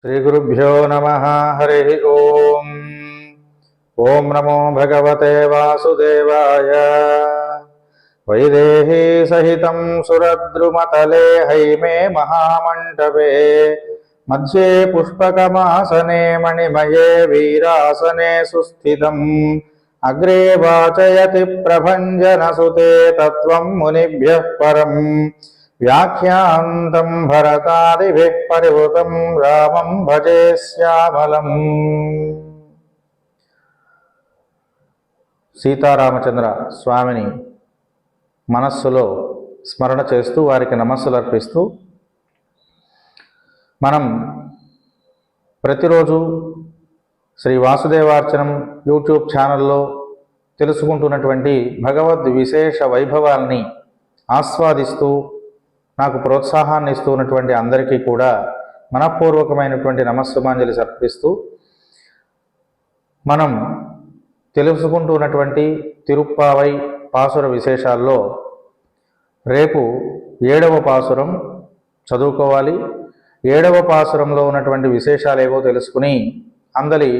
श्रीगुरुभ्यो नमः। हरिः ओम्। ओं नमो भगवते वासुदेवाय। वैदेही सहितं सुरद्रुमतले हैमे महामण्डपे मध्ये पुष्पकमासने मणिमये वीरासने सुस्थितम् अग्रे वाचयति प्रभञ्जनसुते तत्त्वं मुनिभ्यः परम् व्याख्यान्तं भरतादिभिः परिवृतं रामं भजे श्यामलम्। సీతారామచంద్ర స్వామిని మనస్సులో స్మరణ చేస్తూ వారికి నమస్సులు అర్పిస్తూ మనం ప్రతిరోజు శ్రీ వాసుదేవార్చనం యూట్యూబ్ ఛానల్లో తెలుసుకుంటున్నటువంటి భగవద్ విశేష వైభవాల్ని ఆస్వాదిస్తూ నాకు ప్రోత్సాహాన్ని ఇస్తున్నటువంటి అందరికీ కూడా మనపూర్వకమైనటువంటి నమస్సుమాంజలి సమర్పిస్తూ మనం తెలుసుకుంటున్నటువంటి తిరుప్పావై పాసుర విశేషాల్లో రేపు 7వ పాసురం చదువుకోవాలి. 7వ పాసురంలో ఉన్నటువంటి విశేషాలు ఏవో తెలుసుకుని అందరి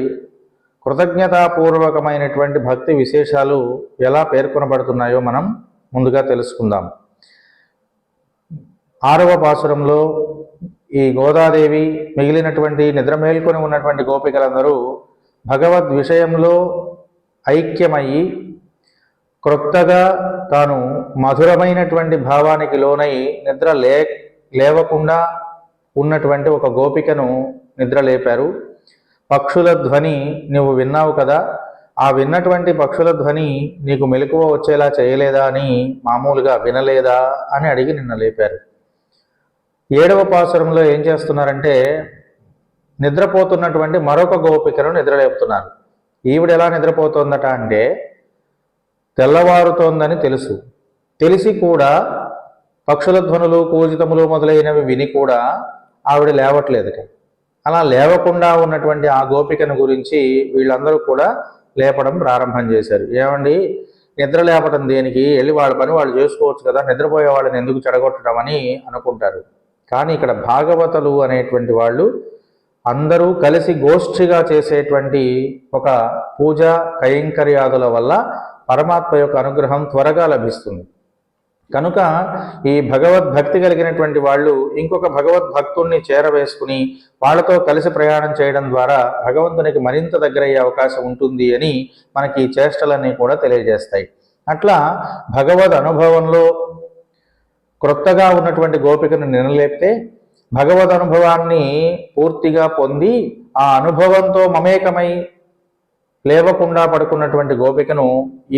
కృతజ్ఞతాపూర్వకమైనటువంటి భక్తి విశేషాలు ఎలా పేర్కొనబడుతున్నాయో మనం ముందుగా తెలుసుకుందాం. 6వ పాసురంలో ఈ గోదాదేవి మిగిలినటువంటి నిద్ర మేల్కొని ఉన్నటువంటి గోపికలందరూ భగవద్ విషయంలో ఐక్యమయ్యి క్రొత్తగా తాను మధురమైనటువంటి భావానికి లోనై నిద్ర లేవకుండా ఉన్నటువంటి ఒక గోపికను నిద్ర లేపారు. పక్షుల ధ్వని నువ్వు విన్నావు కదా, ఆ విన్నటువంటి పక్షుల ధ్వని నీకు మెలకువ వచ్చేలా చేయలేదా అని మామూలుగా వినలేదా అని అడిగి నిన్న లేపారు. 7వ పాసురంలో ఏం చేస్తున్నారంటే నిద్రపోతున్నటువంటి మరొక గోపికను నిద్రలేపుతున్నారు. ఈవిడ ఎలా నిద్రపోతోందట అంటే తెల్లవారుతోందని తెలిసి కూడా పక్షుల ధ్వనులు కూజితములు మొదలైనవి విని కూడా ఆవిడ లేవట్లేదట. అలా లేవకుండా ఉన్నటువంటి ఆ గోపికను గురించి వీళ్ళందరూ కూడా లేపడం ప్రారంభం చేశారు. ఏమండి, నిద్ర లేపడం దేనికి, వెళ్ళి వాళ్ళ పని వాళ్ళు చేసుకోవచ్చు కదా, నిద్రపోయే వాళ్ళని ఎందుకు చెడగొట్టడం అని అనుకుంటారు. కానీ ఇక్కడ భాగవతులు అనేటువంటి వాళ్ళు అందరూ కలిసి గోష్ఠిగా చేసేటువంటి ఒక పూజ కైంకర్యాదుల వల్ల పరమాత్మ యొక్క అనుగ్రహం త్వరగా లభిస్తుంది. కనుక ఈ భగవద్భక్తి కలిగినటువంటి వాళ్ళు ఇంకొక భగవద్భక్తుల్ని చేరవేసుకుని వాళ్ళతో కలిసి ప్రయాణం చేయడం ద్వారా భగవంతునికి మరింత దగ్గరయ్యే అవకాశం ఉంటుంది అని మనకి ఈ చేష్టలన్నీ కూడా తెలియజేస్తాయి. అట్లా భగవద్ అనుభవంలో క్రొత్తగా ఉన్నటువంటి గోపికను నిలలేపితే భగవద్ అనుభవాన్ని పూర్తిగా పొంది ఆ అనుభవంతో మమేకమై లేవకుండా పడుకున్నటువంటి గోపికను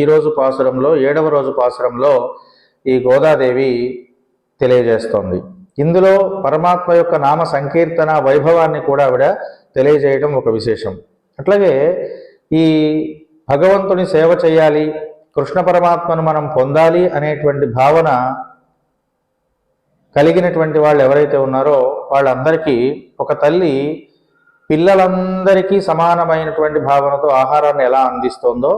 ఈరోజు పాసురంలో 7వ రోజు పాసురంలో ఈ గోదాదేవి తెలియజేస్తోంది. ఇందులో పరమాత్మ యొక్క నామ సంకీర్తన వైభవాన్ని కూడా ఆవిడ తెలియజేయడం ఒక విశేషం. అట్లాగే ఈ భగవంతుని సేవ చేయాలి, కృష్ణ పరమాత్మను మనం పొందాలి అనేటువంటి భావన కలిగినటువంటి వాళ్ళు ఎవరైతే ఉన్నారో వాళ్ళందరికీ ఒక తల్లి పిల్లలందరికీ సమానమైనటువంటి భావనతో ఆహారాన్ని ఎలా అందిస్తోందో,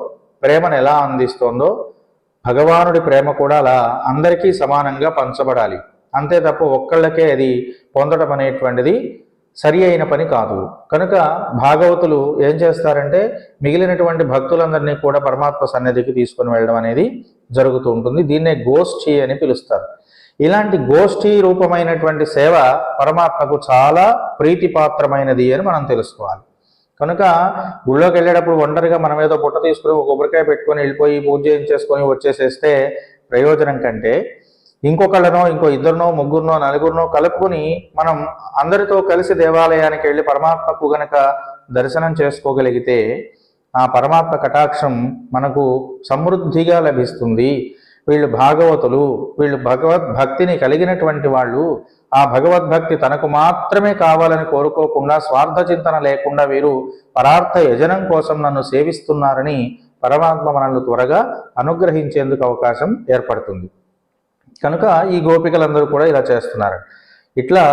ప్రేమను ఎలా అందిస్తోందో భగవానుడి ప్రేమ కూడా అలా అందరికీ సమానంగా పంచబడాలి. అంతే తప్ప ఒక్కళ్ళకే అది పొందడం అనేటువంటిది సరి అయిన పని కాదు. కనుక భాగవతులు ఏం చేస్తారంటే మిగిలినటువంటి భక్తులందరినీ కూడా పరమాత్మ సన్నిధికి తీసుకొని వెళ్ళడం అనేది జరుగుతూ ఉంటుంది. దీన్నే గోష్ఠి అని పిలుస్తారు. ఇలాంటి గోష్ఠీ రూపమైనటువంటి సేవ పరమాత్మకు చాలా ప్రీతిపాత్రమైనది అని మనం తెలుసుకోవాలి. కనుక గుళ్ళోకి వెళ్ళేటప్పుడు ఒంటరిగా మనం ఏదో బుట్ట తీసుకుని ఒక కొబ్బరికాయ పెట్టుకొని వెళ్ళిపోయి పూజ చేయించేసుకొని వచ్చేసేస్తే ప్రయోజనం కంటే ఇంకొకళ్ళనో ఇంకో ఇద్దరినో ముగ్గురునో నలుగురినో కలుపుకొని మనం అందరితో కలిసి దేవాలయానికి వెళ్ళి పరమాత్మకు గనక దర్శనం చేసుకోగలిగితే ఆ పరమాత్మ కటాక్షం మనకు సమృద్ధిగా లభిస్తుంది. వీళ్ళు భాగవతులు, వీళ్ళు భగవద్భక్తిని కలిగినటువంటి వాళ్ళు, ఆ భగవద్భక్తి తనకు మాత్రమే కావాలని కోరుకోకుండా స్వార్థ చింతన లేకుండా వీరు పరార్థ యజనం కోసం నన్ను సేవిస్తున్నారని పరమాత్మ మనల్ని త్వరగా అనుగ్రహించేందుకు అవకాశం ఏర్పడుతుంది. కనుక ఈ గోపికలందరూ కూడా ఇలా చేస్తున్నారు. ఇట్లా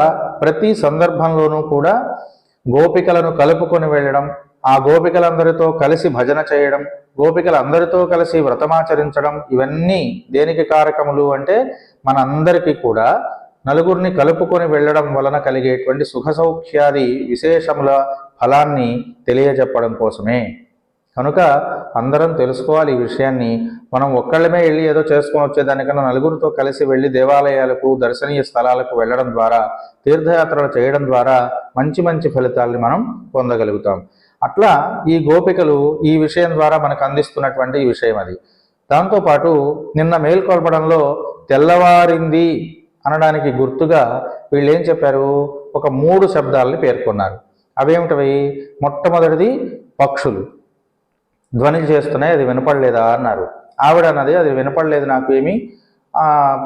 ప్రతి సందర్భంలోనూ కూడా గోపికలను కలుపుకొని వెళ్ళడం, ఆ గోపికలందరితో కలిసి భజన చేయడం, గోపికలందరితో కలిసి వ్రతమాచరించడం, ఇవన్నీ దేనికి కారకములు అంటే మనందరికీ కూడా నలుగురిని కలుపుకొని వెళ్ళడం వలన కలిగేటువంటి సుఖ సౌఖ్యాది విశేషముల ఫలాన్ని తెలియజెప్పడం కోసమే. కనుక అందరం తెలుసుకోవాలి ఈ విషయాన్ని. మనం ఒక్కళ్ళమే వెళ్ళి ఏదో చేసుకొని వచ్చేదానికన్నా నలుగురితో కలిసి వెళ్ళి దేవాలయాలకు, దర్శనీయ స్థలాలకు వెళ్ళడం ద్వారా, తీర్థయాత్రలు చేయడం ద్వారా మంచి మంచి ఫలితాలని మనం పొందగలుగుతాం. అట్లా ఈ గోపికలు ఈ విషయం ద్వారా మనకు అందిస్తున్నటువంటి ఈ విషయం అది. దాంతోపాటు నిన్న మేల్కొల్పడంలో తెల్లవారింది అనడానికి గుర్తుగా వీళ్ళు ఏం చెప్పారు, ఒక 3 శబ్దాలని పేర్కొన్నారు. అవేమిటవి? మొట్టమొదటిది పక్షులు ధ్వని చేస్తున్నాయి, అది వినపడలేదా అన్నారు. ఆవిడ అన్నది అది వినపడలేదు నాకు ఏమి,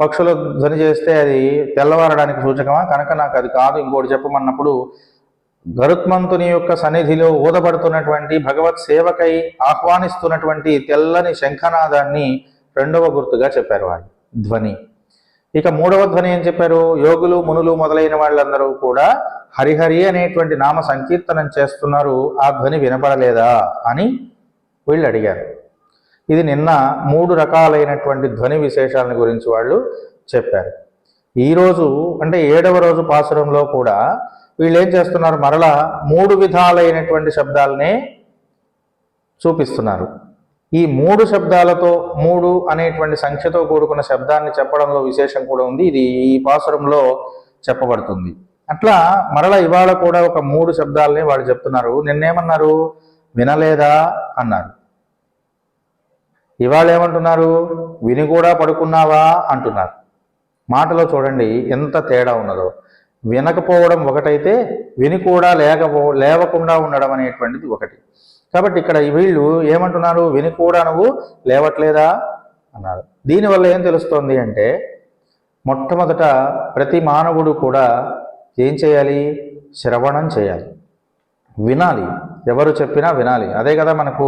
పక్షులు ధ్వని చేస్తే అది తెల్లవారడానికి సూచకమా, కనుక నాకు అది కాదు, ఇంకోటి చెప్పమన్నప్పుడు గరుత్మంతుని యొక్క సన్నిధిలో ఊదబడుతున్నటువంటి భగవత్ సేవకై ఆహ్వానిస్తున్నటువంటి తెల్లని శంఖనాదాన్ని రెండవ గుర్తుగా చెప్పారు వాళ్ళు, ధ్వని. ఇక మూడవ ధ్వని ఏం చెప్పారు? యోగులు, మునులు మొదలైన వాళ్ళందరూ కూడా హరిహరి అనేటువంటి నామ సంకీర్తనం చేస్తున్నారు, ఆ ధ్వని వినపడలేదా అని వీళ్ళు అడిగారు. ఇది నిన్న 3 రకాలైనటువంటి ధ్వని విశేషాలను గురించి వాళ్ళు చెప్పారు. ఈరోజు అంటే 7వ రోజు పాసురంలో కూడా వీళ్ళు ఏం చేస్తున్నారు, మరలా 3 విధాలైనటువంటి శబ్దాలనే చూపిస్తున్నారు. ఈ 3 శబ్దాలతో 3 అనేటువంటి సంఖ్యతో కూడుకున్న శబ్దాన్ని చెప్పడంలో విశేషం కూడా ఉంది. ఇది ఈ పాసురంలో చెప్పబడుతుంది. అట్లా మరలా ఇవాళ కూడా ఒక 3 శబ్దాలని వాళ్ళు చెప్తున్నారు. నిన్నేమన్నారు? వినలేదా అన్నారు. ఇవాళ ఏమంటున్నారు? విని కూడా పడుకున్నావా అంటున్నారు. మాటలో చూడండి ఎంత తేడా ఉన్నదో. వినకపోవడం ఒకటైతే విని కూడా లేవకుండా ఉండడం అనేటువంటిది ఒకటి. కాబట్టి ఇక్కడ వీళ్ళు ఏమంటున్నారు? విని కూడా నువ్వు లేవట్లేదా అన్నారు. దీనివల్ల ఏం తెలుస్తోంది అంటే, మొట్టమొదట ప్రతి మానవుడు కూడా ఏం చేయాలి? శ్రవణం చేయాలి, వినాలి. ఎవరు చెప్పినా వినాలి. అదే కదా మనకు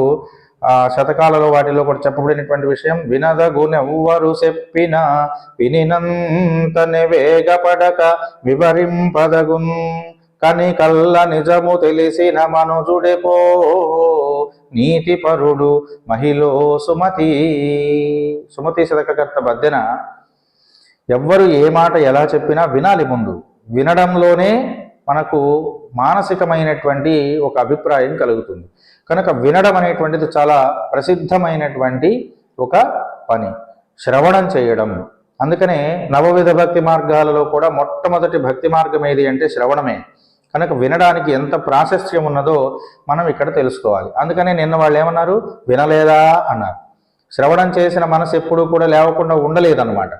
శతకాలలో వాటిలో కూడా చెప్పబడినటువంటి విషయం. వినదగునెవ్వరు చెప్పిన వినినంతనే వేగపడక వివరింపదగున్ కని కల్ల నిజము తెలిసిన మనుజుడెపో నీతి పరుడు మహిళో సుమతి. సుమతి శతకకర్త బద్దెన ఎవ్వరు ఏ మాట ఎలా చెప్పినా వినాలి. ముందు వినడంలోనే మనకు మానసికమైనటువంటి ఒక అభిప్రాయం కలుగుతుంది. కనుక వినడం అనేటువంటిది చాలా ప్రసిద్ధమైనటువంటి ఒక పని, శ్రవణం చేయడం. అందుకనే నవవిధ భక్తి మార్గాలలో కూడా మొట్టమొదటి భక్తి మార్గం ఏది అంటే శ్రవణమే. కనుక వినడానికి ఎంత ప్రాశస్త్యం ఉన్నదో మనం ఇక్కడ తెలుసుకోవాలి. అందుకనే నిన్న వాళ్ళు ఏమన్నారు? వినలేదా అన్నారు. శ్రవణం చేసిన మనసు ఎప్పుడూ కూడా లేవకుండా ఉండలేదన్నమాట.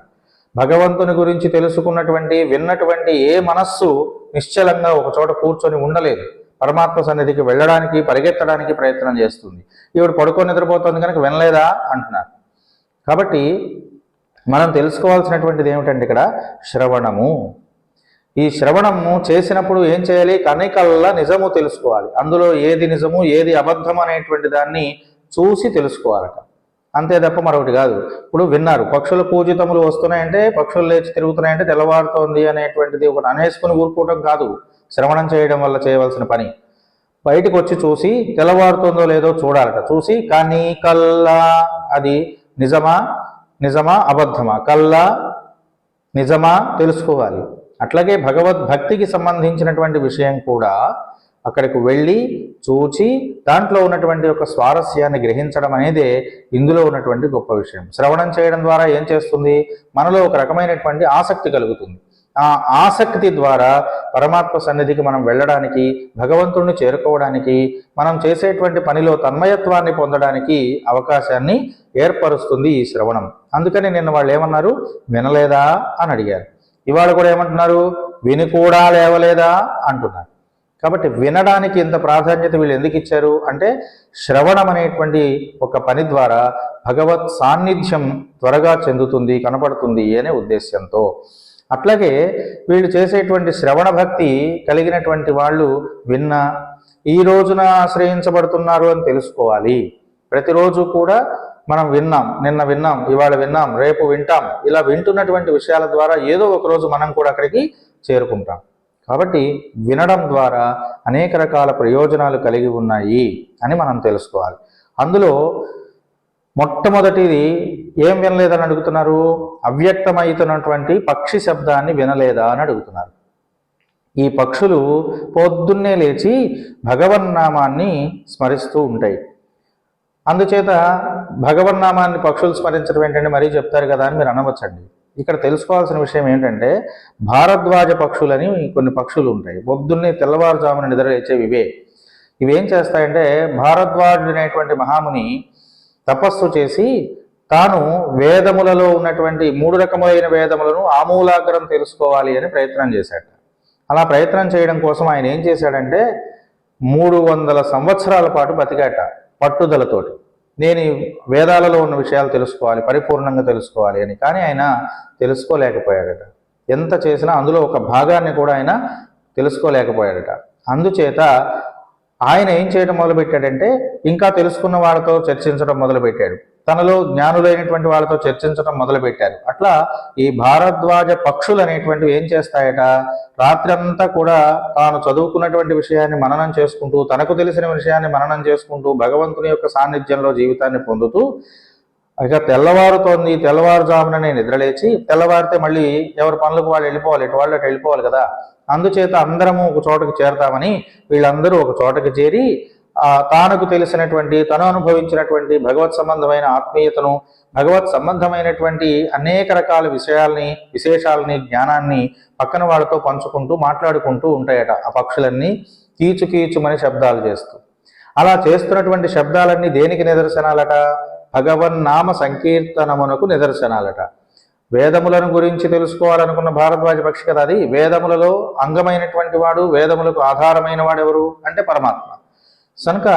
భగవంతుని గురించి తెలుసుకున్నటువంటి, విన్నటువంటి ఏ మనస్సు నిశ్చలంగా ఒక చోట కూర్చొని ఉండలేదు. పరమాత్మ సన్నిధికి వెళ్ళడానికి, పరిగెత్తడానికి ప్రయత్నం చేస్తుంది. ఈవిడ పడుకొని నిద్రపోతుంది కనుక వినలేదా అంటున్నారు. కాబట్టి మనం తెలుసుకోవాల్సినటువంటిది ఏమిటంటే ఇక్కడ శ్రవణము. ఈ శ్రవణము చేసినప్పుడు ఏం చేయాలి? కనికల్లా నిజము తెలుసుకోవాలి. అందులో ఏది నిజము ఏది అబద్ధం అనేటువంటి దాన్ని చూసి తెలుసుకోవాలట. అంతే తప్ప మరొకటి కాదు. ఇప్పుడు విన్నారు, పక్షుల పూజితములు వస్తున్నాయంటే, పక్షులు లేచి తిరుగుతున్నాయంటే తెల్లవారుతోంది అనేటువంటిది ఒకటి అనేసుకుని ఊరుకోవటం కాదు శ్రవణం చేయడం వల్ల చేయవలసిన పని. బయటకు వచ్చి చూసి తెల్లవారుతుందో లేదో చూడాలట. చూసి కానీ కల్లా అది నిజమా అబద్ధమా, కల్లా నిజమా తెలుసుకోవాలి. అట్లాగే భగవద్భక్తికి సంబంధించినటువంటి విషయం కూడా అక్కడికి వెళ్ళి చూచి దాంట్లో ఉన్నటువంటి ఒక స్వారస్యాన్ని గ్రహించడం అనేదే ఇందులో ఉన్నటువంటి గొప్ప విషయం. శ్రవణం చేయడం ద్వారా ఏం చేస్తుంది? మనలో ఒక రకమైనటువంటి ఆసక్తి కలుగుతుంది. ఆ ఆసక్తి ద్వారా పరమాత్మ సన్నిధికి మనం వెళ్ళడానికి, భగవంతుడిని చేరుకోవడానికి, మనం చేసేటువంటి పనిలో తన్మయత్వాన్ని పొందడానికి అవకాశాన్ని ఏర్పరుస్తుంది ఈ శ్రవణం. అందుకని నిన్న వాళ్ళు ఏమన్నారు? వినలేదా అని అడిగారు. ఇవాళ కూడా ఏమంటున్నారు? విని కూడా లేవలేదా అంటున్నారు. కాబట్టి వినడానికి ఇంత ప్రాధాన్యత వీళ్ళు ఎందుకు ఇచ్చారు అంటే, శ్రవణం అనేటువంటి ఒక పని ద్వారా భగవత్ సాన్నిధ్యం త్వరగా చెందుతుంది, కనపడుతుంది అనే ఉద్దేశ్యంతో. అట్లాగే వీళ్ళు చేసేటువంటి శ్రవణ భక్తి కలిగినటువంటి వాళ్ళు ఈ రోజున ఆశ్రయించబడుతున్నారు అని తెలుసుకోవాలి. ప్రతిరోజు కూడా మనం విన్నాం, నిన్న విన్నాం, ఇవాళ విన్నాం, రేపు వింటాం. ఇలా వింటున్నటువంటి విషయాల ద్వారా ఏదో ఒక రోజు మనం కూడా అక్కడికి చేరుకుంటాం. కాబట్టి వినడం ద్వారా అనేక రకాల ప్రయోజనాలు కలిగి ఉన్నాయి అని మనం తెలుసుకోవాలి. అందులో మొట్టమొదటిది ఏం వినలేదని అడుగుతున్నారు? అవ్యక్తమవుతున్నటువంటి పక్షి శబ్దాన్ని వినలేదా అని అడుగుతున్నారు. ఈ పక్షులు పొద్దున్నే లేచి భగవన్నామాన్ని స్మరిస్తూ ఉంటాయి. అందుచేత భగవన్నామాన్ని పక్షులు స్మరించడం ఏంటంటే మరీ చెప్తారు కదా అని మీరు అనవచ్చండి. ఇక్కడ తెలుసుకోవాల్సిన విషయం ఏంటంటే భారద్వాజ పక్షులని కొన్ని పక్షులు ఉంటాయి. పొద్దున్నే తెల్లవారుజామున నిద్రలేచేవి ఇవే. ఇవేం చేస్తాయంటే భారద్వాజుడు అనేటువంటి మహాముని తపస్సు చేసి తాను వేదములలో ఉన్నటువంటి 3 రకములైన వేదములను ఆమూలాగ్రం తెలుసుకోవాలి అని ప్రయత్నం చేశాడు. అలా ప్రయత్నం చేయడం కోసం ఆయన ఏం చేశాడంటే 300 సంవత్సరాల పాటు బతికాట పట్టుదలతోటి. నేను వేదాలలో ఉన్న విషయాలు తెలుసుకోవాలి, పరిపూర్ణంగా తెలుసుకోవాలి అని. కానీ ఆయన తెలుసుకోలేకపోయాడట. ఎంత చేసినా అందులో ఒక భాగాన్ని కూడా ఆయన తెలుసుకోలేకపోయాడట. అందుచేత ఆయన ఏం చేయడం మొదలుపెట్టాడంటే ఇంకా తెలుసుకున్న వాళ్ళతో చర్చించడం మొదలుపెట్టాడు. తనలో జ్ఞానులైనటువంటి వాళ్ళతో చర్చించడం మొదలుపెట్టారు. అట్లా ఈ భారద్వాజ పక్షులు అనేటువంటివి ఏం చేస్తాయట, రాత్రి అంతా కూడా తాను చదువుకున్నటువంటి విషయాన్ని మననం చేసుకుంటూ, తనకు తెలిసిన విషయాన్ని మననం చేసుకుంటూ, భగవంతుని యొక్క సాన్నిధ్యంలో జీవితాన్ని పొందుతూ, ఇక తెల్లవారుతోంది, తెల్లవారుజాముననే నిద్రలేచి తెల్లవారితే మళ్ళీ ఎవరి పనులకు వాళ్ళు వెళ్ళిపోవాలి, ఎటు వాళ్ళు అటు వెళ్ళిపోవాలి కదా. అందుచేత అందరము ఒక చోటకి చేరతామని వీళ్ళందరూ ఒక చోటకి చేరి తానుకు తెలిసినటువంటి, తను అనుభవించినటువంటి భగవత్ సంబంధమైన ఆత్మీయతను, భగవత్ సంబంధమైనటువంటి అనేక రకాల విశేషాలని, జ్ఞానాన్ని పక్కన వాళ్ళతో పంచుకుంటూ మాట్లాడుకుంటూ ఉంటాయట ఆ పక్షులన్నీ కీచు కీచుమని శబ్దాలు చేస్తూ. అలా చేస్తున్నటువంటి శబ్దాలన్నీ దేనికి నిదర్శనాలట? భగవన్నామ సంకీర్తనమునకు నిదర్శనాలట. వేదములను గురించి తెలుసుకోవాలనుకున్న భారద్వాజ పక్షి కదా అది. వేదములలో అంగమైనటువంటి వాడు, వేదములకు ఆధారమైన వాడు ఎవరు అంటే పరమాత్మ. కనుక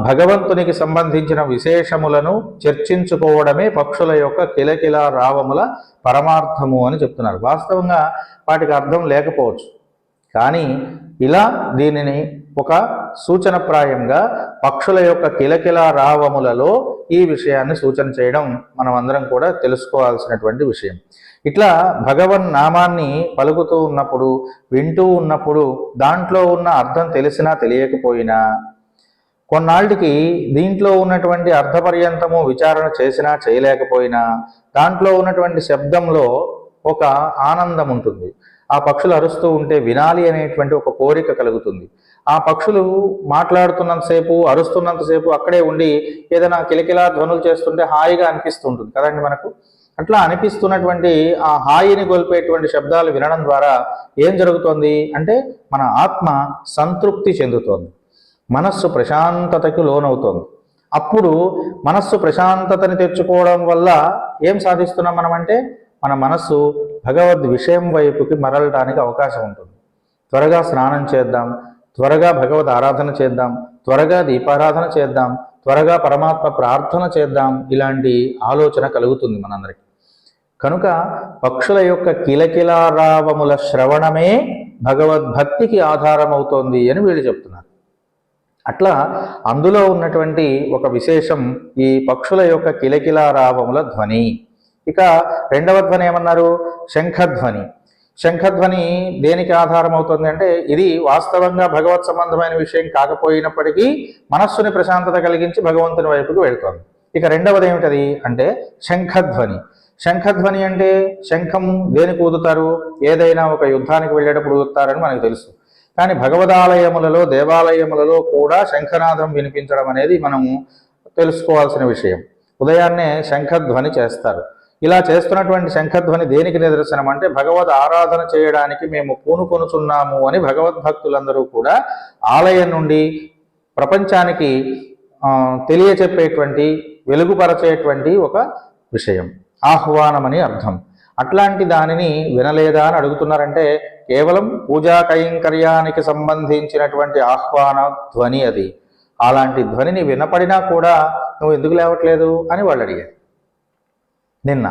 భగవంతునికి సంబంధించిన విశేషములను చర్చించుకోవడమే పక్షుల యొక్క కిలకిల రావముల పరమార్థము అని చెప్తున్నారు. వాస్తవంగా వాటికి అర్థం లేకపోవచ్చు, కానీ ఇలా దీనిని ఒక సూచనప్రాయంగా పక్షుల యొక్క కిలకిల రావములలో ఈ విషయాన్ని సూచన చేయడం మనం అందరం కూడా తెలుసుకోవాల్సినటువంటి విషయం. ఇట్లా భగవన్ నామాన్ని పలుకుతూ ఉన్నప్పుడు, వింటూ ఉన్నప్పుడు దాంట్లో ఉన్న అర్థం తెలిసినా తెలియకపోయినా, కొన్నాళ్ళకి దీంట్లో ఉన్నటువంటి అర్థపర్యంతము విచారణ చేసినా చేయలేకపోయినా, దాంట్లో ఉన్నటువంటి శబ్దంలో ఒక ఆనందం ఉంటుంది. ఆ పక్షులు అరుస్తూ ఉంటే వినాలి అనేటువంటి ఒక కోరిక కలుగుతుంది. ఆ పక్షులు మాట్లాడుతున్నంతసేపు, అరుస్తున్నంతసేపు అక్కడే ఉండి ఏదైనా కిలకిలా ధ్వనులు చేస్తుంటే హాయిగా అనిపిస్తుంటుంది కదండి మనకు. అట్లా అనిపిస్తున్నటువంటి ఆ హాయిని గొల్పేటువంటి శబ్దాలు వినడం ద్వారా ఏం జరుగుతోంది అంటే మన ఆత్మ సంతృప్తి చెందుతోంది, మనస్సు ప్రశాంతతకు లోనవుతోంది. అప్పుడు మనస్సు ప్రశాంతతని తెచ్చుకోవడం వల్ల ఏం సాధిస్తున్నాం మనం అంటే మన మనస్సు భగవద్ విషయం వైపుకి మరలడానికి అవకాశం ఉంటుంది. త్వరగా స్నానం చేద్దాం, త్వరగా భగవద్ ఆరాధన చేద్దాం, త్వరగా దీపారాధన చేద్దాం, త్వరగా పరమాత్మ ప్రార్థన చేద్దాం, ఇలాంటి ఆలోచన కలుగుతుంది మనందరికీ. కనుక పక్షుల యొక్క కిలకిలారావముల శ్రవణమే భగవద్భక్తికి ఆధారమవుతోంది అని వీళ్ళు చెప్తున్నారు. అట్లా అందులో ఉన్నటువంటి ఒక విశేషం ఈ పక్షుల యొక్క కిలకిలారావముల ధ్వని. ఇక రెండవ ధ్వని ఏమన్నారు? శంఖధ్వని. శంఖధ్వని దేనికి ఆధారం అవుతుంది అంటే ఇది వాస్తవంగా భగవత్ సంబంధమైన విషయం కాకపోయినప్పటికీ మనస్సుని ప్రశాంతత కలిగించి భగవంతుని వైపుకు వెళ్తోంది. ఇక రెండవది ఏమిటది అంటే శంఖధ్వని. శంఖధ్వని అంటే శంఖం దేనికి ఊదుతారు? ఏదైనా ఒక యుద్ధానికి వెళ్ళేటప్పుడు ఊదుతారని మనకు తెలుసు. కానీ భగవదాలయములలో, దేవాలయములలో కూడా శంఖనాదం వినిపించడం అనేది మనము తెలుసుకోవాల్సిన విషయం. ఉదయాన్నే శంఖధ్వని చేస్తారు. ఇలా చేస్తున్నటువంటి శంఖధ్వని దేనికి నిదర్శనం అంటే భగవద్ ఆరాధన చేయడానికి మేము పూనుకొనుచున్నాము అని భగవద్భక్తులందరూ కూడా ఆలయం నుండి ప్రపంచానికి తెలియచెప్పేటువంటి, వెలుగుపరచేటువంటి ఒక విషయం, ఆహ్వానమని అర్థం. అట్లాంటి దానిని వినలేదా అని అడుగుతున్నారంటే కేవలం పూజా కైంకర్యానికి సంబంధించినటువంటి ఆహ్వాన ధ్వని అది. అలాంటి ధ్వనిని వినపడినా కూడా నువ్వు ఎందుకు లేవట్లేదు అని వాళ్ళు అడిగారు నిన్న.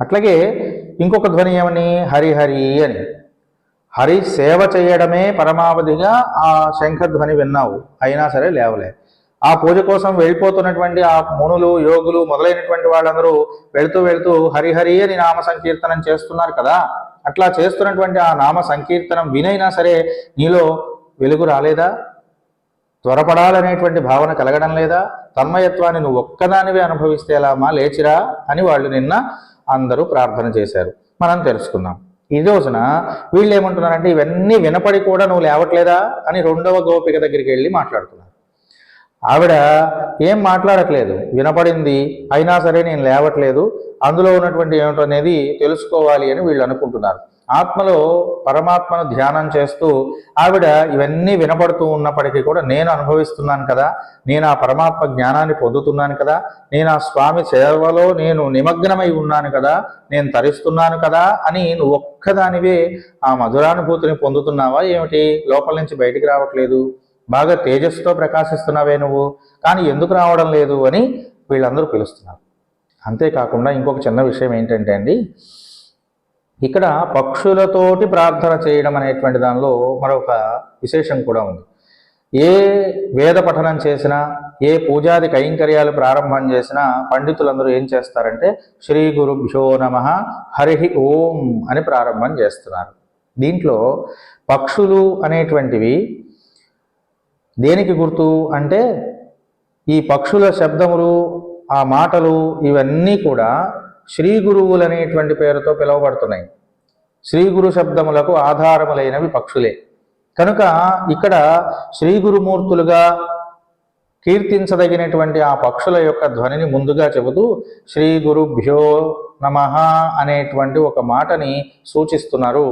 అట్లాగే ఇంకొక ధ్వని ఏమని? హరిహరి అని. హరి సేవ చేయడమే పరమావధిగా ఆ శంఖధ్వని విన్నావు, అయినా సరే లేవలే. ఆ పూజ కోసం వెళ్ళిపోతున్నటువంటి ఆ మునులు, యోగులు మొదలైనటువంటి వాళ్ళందరూ వెళుతూ వెళుతూ హరిహరి అని నామ సంకీర్తనం చేస్తున్నారు కదా. అట్లా చేస్తున్నటువంటి ఆ నామ సంకీర్తనం వినైనా సరే నీలో వెలుగు రాలేదా? త్వరపడాలనేటువంటి భావన కలగడం లేదా? తన్మయత్వాన్ని నువ్వు ఒక్కదానివే అనుభవిస్తే ఎలామా, లేచిరా అని వాళ్ళు నిన్న అందరూ ప్రార్థన చేశారు. మనం తెలుసుకుందాం. ఈ రోజున వీళ్ళు ఏమంటున్నారంటే, ఇవన్నీ వినపడి కూడా నువ్వు లేవట్లేదా అని రెండవ గోపిక దగ్గరికి వెళ్ళి మాట్లాడుతున్నారు. ఆవిడ ఏం మాట్లాడట్లేదు, వినపడింది అయినా సరే నేను లేవట్లేదు, అందులో ఉన్నటువంటి ఏమిటో అనేది తెలుసుకోవాలి అని వీళ్ళు అనుకుంటున్నారు. ఆత్మలో పరమాత్మను ధ్యానం చేస్తూ ఆవిడ ఇవన్నీ వినపడుతూ ఉన్నప్పటికీ కూడా నేను అనుభవిస్తున్నాను కదా, నేను ఆ పరమాత్మ జ్ఞానాన్ని పొందుతున్నాను కదా, నేను ఆ స్వామి సేవలో నేను నిమగ్నమై ఉన్నాను కదా, నేను తరిస్తున్నాను కదా అని నువ్వు ఒక్కదానివే ఆ మధురానుభూతిని పొందుతున్నావా ఏమిటి? లోపల నుంచి బయటికి రావట్లేదు, బాగా తేజస్సుతో ప్రకాశిస్తున్నావే నువ్వు, కానీ ఎందుకు రావడం లేదు అని వీళ్ళందరూ పిలుస్తున్నారు. అంతేకాకుండా ఇంకొక చిన్న విషయం ఏంటంటే అండి, ఇక్కడ పక్షులతోటి ప్రార్థన చేయడం అనేటువంటి దానిలో మరొక విశేషం కూడా ఉంది. ఏ వేద పఠనం చేసినా, ఏ పూజాది కైంకర్యాలు ప్రారంభం చేసినా పండితులందరూ ఏం చేస్తారంటే శ్రీ గురుభ్యో నమః హరి ఓం అని ప్రారంభం చేస్తున్నారు. దీంట్లో పక్షులు అనేటువంటివి దేనికి గుర్తు అంటే, ఈ పక్షుల శబ్దములు, ఆ మాటలు ఇవన్నీ కూడా శ్రీ గురువులు అనేటువంటి పేరుతో పిలువబడుతున్నాయి. శ్రీ గురు శబ్దములకు ఆధారములైనవి పక్షులే. కనుక ఇక్కడ శ్రీ గురుమూర్తులుగా కీర్తించదగినటువంటి ఆ పక్షుల యొక్క ధ్వనిని ముందుగా చెబుతూ శ్రీ గురుభ్యో నమః అనేటువంటి ఒక మాటని సూచిస్తున్నారు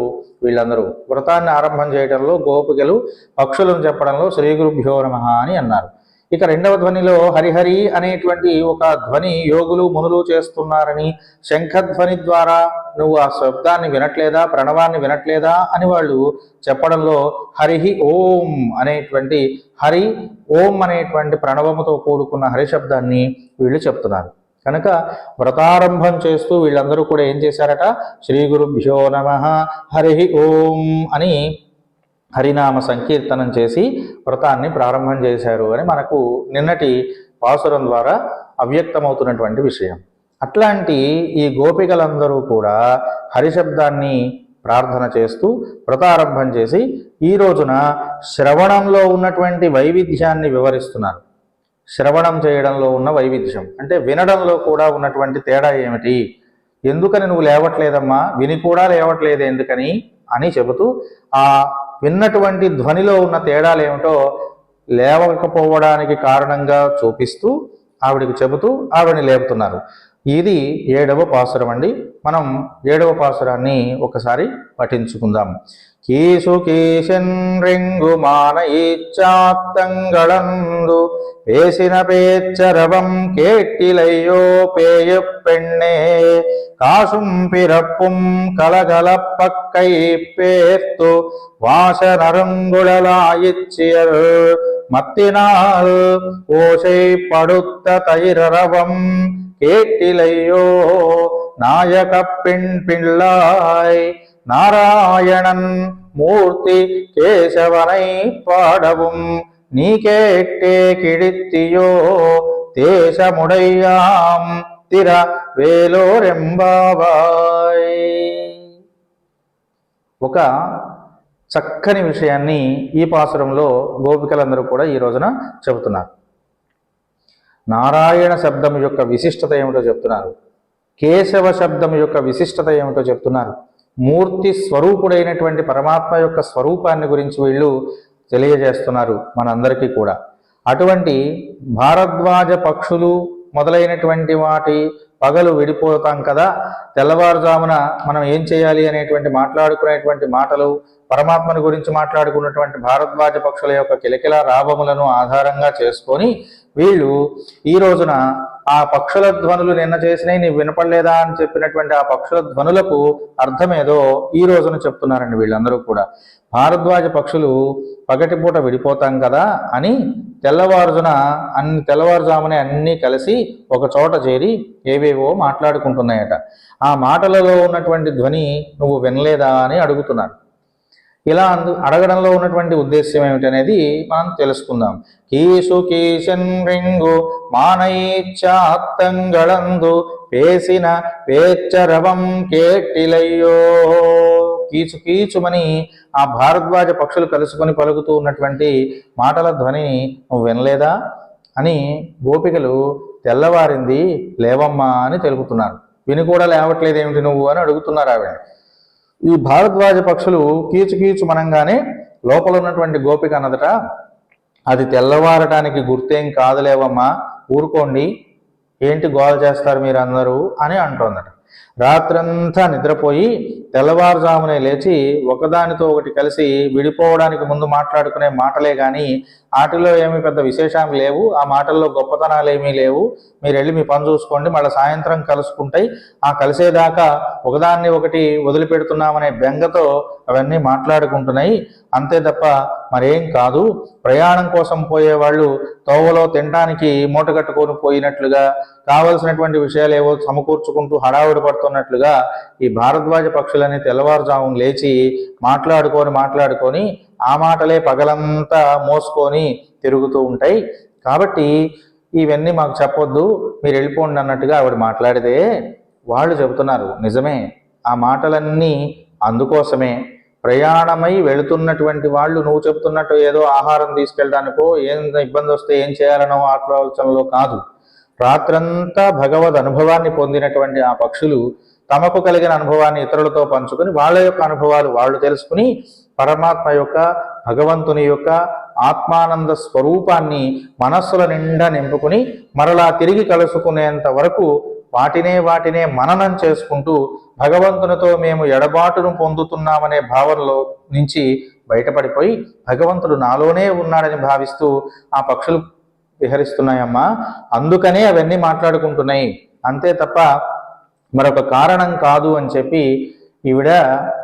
వీళ్ళందరూ. వ్రతాన్ని ఆరంభం చేయడంలో గోపికలు పక్షులను చెప్పడంలో శ్రీ గురుభ్యో నమః అని అన్నారు. ఇక రెండవ ధ్వనిలో హరిహరి అనేటువంటి ఒక ధ్వని యోగులు మునులు చేస్తున్నారని, శంఖధ్వని ద్వారా నువ్వు ఆ శబ్దాన్ని వినట్లేదా, ప్రణవాన్ని వినట్లేదా అని వాళ్ళు చెప్పడంలో హరిహి ఓం అనేటువంటి హరి ఓం అనేటువంటి ప్రణవముతో కూడుకున్న హరిశబ్దాన్ని వీళ్ళు చెప్తున్నారు. కనుక వ్రతారంభం చేస్తూ వీళ్ళందరూ కూడా ఏం చేశారట, శ్రీ గురుభ్యో నమః హరి ఓం అని హరినామ సంకీర్తనం చేసి వ్రతాన్ని ప్రారంభం చేశారు అని మనకు నిన్నటి పాసురం ద్వారా అవ్యక్తమవుతున్నటువంటి విషయం. అట్లాంటి ఈ గోపికలందరూ కూడా హరిశబ్దాన్ని ప్రార్థన చేస్తూ వ్రతారంభం చేసి ఈ రోజున శ్రవణంలో ఉన్నటువంటి వైవిధ్యాన్ని వివరిస్తున్నారు. శ్రవణం చేయడంలో ఉన్న వైవిధ్యం అంటే వినడంలో కూడా ఉన్నటువంటి తేడా ఏమిటి, ఎందుకని నువ్వు లేవట్లేదమ్మా, విని కూడా లేవట్లేదు ఎందుకని అని చెబుతూ ఆ విన్నటువంటి ధ్వనిలో ఉన్న తేడాలు ఏమిటో లేవకపోవడానికి కారణంగా చూపిస్తూ ఆవిడికి చెబుతూ ఆవిడని లేపుతున్నారు. ఇది 7వ పాసురం అండి. మనం 7వ పాసురాన్ని ఒకసారి పఠించుకుందాం. కీసు కీశన్ రింగు మాన ఈచ్చాత్తంగళందు பேசின பேச்சரவம் கேட்டிலையோ பேய பெண்ணே காசும் பிறப்பும் கலகலப்பக்கை பேர்த்து வாச நறுங்குழலாயிச்சியர் மத்தினால் ஓசை படுத்த தயிரரவம் கேட்டிலையோ நாயக பெண் பிள்ளாய் நாராயணன் மூர்த்தி கேசவனை பாடவும் நீ கேட்டே கிழித்தியோ தேசமுடையாம் திர వేలోరెంబాబాయ్. ఒక చక్కని విషయాన్ని ఈ పాసురంలో గోపికలందరూ కూడా ఈ రోజున చెబుతున్నారు. నారాయణ శబ్దం యొక్క విశిష్టత ఏమిటో చెప్తున్నారు, కేశవ శబ్దం యొక్క విశిష్టత ఏమిటో చెప్తున్నారు, మూర్తి స్వరూపుడైనటువంటి పరమాత్మ యొక్క స్వరూపాన్ని గురించి వీళ్ళు తెలియజేస్తున్నారు మనందరికీ కూడా. అటువంటి భారద్వాజ పక్షులు మొదలైనటువంటి వాటి పగలు విడిపోతాం కదా, తెల్లవారుజామున మనం ఏం చేయాలి అనేటువంటి మాట్లాడుకునేటువంటి మాటలు, పరమాత్మని గురించి మాట్లాడుకున్నటువంటి భారద్వాజ పక్షుల యొక్క కిలకిల రావములను ఆధారంగా చేసుకొని వీళ్ళు ఈ రోజున ఆ పక్షుల ధ్వనులు నిన్న చేసినవి నీవు వినపడలేదా అని చెప్పినటువంటి ఆ పక్షుల ధ్వనులకు అర్థమేదో ఈ రోజున చెప్తున్నారండి వీళ్ళందరూ కూడా. భారద్వాజ పక్షులు పగటిపూట విడిపోతాం కదా అని తెల్లవారుజామునే అన్నీ కలిసి ఒక చోట చేరి ఏవేవో మాట్లాడుకుంటున్నాయట. ఆ మాటలలో ఉన్నటువంటి ధ్వని నువ్వు వినలేదా అని అడుగుతున్నారు. ఇలా అడగడంలో ఉన్నటువంటి ఉద్దేశ్యం ఏమిటనేది మనం తెలుసుకుందాం. Keys కీశన్ ring మానైచ్చాత్తంగళందు పేసిన పేచ్చరవం కేటిలయ్యో. కీచు కీచుమని ఆ భారద్వాజ పక్షులు కలుసుకొని పలుకుతూ ఉన్నటువంటి మాటల ధ్వనిని నువ్వు వినలేదా అని గోపికలు తెల్లవారింది లేవమ్మా అని తెలుపుతున్నారు. విని కూడా లేవట్లేదు ఏమిటి నువ్వు అని అడుగుతున్నారు ఆవిడ. ఈ భారద్వాజ పక్షులు కీచు కీచు మనంగానే లోపల ఉన్నటువంటి గోపిక అన్నదట, అది తెల్లవారటానికి గుర్తేం కాదులేవమ్మా, ఊరుకోండి, ఏంటి గోల చేస్తారు మీరు అందరూ అని అంటోందట. రాత్రంతా నిద్రపోయి తెల్లవారుజామునే లేచి ఒకదానితో ఒకటి కలిసి విడిపోవడానికి ముందు మాట్లాడుకునే మాటలే కానీ వాటిలో ఏమీ పెద్ద విశేషాలు లేవు, ఆ మాటల్లో గొప్పతనాలు ఏమీ లేవు, మీరు వెళ్ళి మీ పని చూసుకోండి, మళ్ళీ సాయంత్రం కలుసుకుంటాయి, ఆ కలిసేదాకా ఒకదాన్ని ఒకటి వదిలిపెడుతున్నామనే బెంగతో అవన్నీ మాట్లాడుకుంటున్నాయి, అంతే తప్ప మరేం కాదు. ప్రయాణం కోసం పోయేవాళ్ళు తోవలో తినడానికి మూట కట్టుకొని పోయినట్లుగా, కావలసినటువంటి విషయాలు ఏవో సమకూర్చుకుంటూ హడావుడి పడుతున్నట్లుగా ఈ భారద్వాజ పక్షులని తెల్లవారుజామున లేచి మాట్లాడుకొని ఆ మాటలే పగలంతా మోసుకొని తిరుగుతూ ఉంటాయి. కాబట్టి ఇవన్నీ మాకు చెప్పొద్దు, మీరు వెళ్ళిపోండి అన్నట్టుగా ఆవిడ మాట్లాడితే వాళ్ళు చెబుతున్నారు, నిజమే, ఆ మాటలన్నీ అందుకోసమే. ప్రయాణమై వెళుతున్నటువంటి వాళ్ళు నువ్వు చెప్తున్నట్టు ఏదో ఆహారం తీసుకెళ్ళడానికో ఏం ఇబ్బంది వస్తే ఏం చేయాలనో ఆలోచనలో కాదు. రాత్రంతా భగవద్ అనుభవాన్ని పొందినటువంటి ఆ పక్షులు తమకు కలిగిన అనుభవాన్ని ఇతరులతో పంచుకొని వాళ్ళ యొక్క అనుభవాలు వాళ్ళు తెలుసుకుని పరమాత్మ యొక్క, భగవంతుని యొక్క ఆత్మానంద స్వరూపాన్ని మనస్సుల నిండా నింపుకుని మరలా తిరిగి కలుసుకునేంత వరకు వాటినే మననం చేసుకుంటూ భగవంతునితో మేము ఎడబాటును పొందుతున్నామనే భావనలో నుంచి బయటపడిపోయి భగవంతుడు నాలోనే ఉన్నాడని భావిస్తూ ఆ పక్షులు విహరిస్తున్నాయమ్మా. అందుకనే అవన్నీ మాట్లాడుకుంటున్నాయి, అంతే తప్ప మరొక కారణం కాదు అని చెప్పి ఈవిడ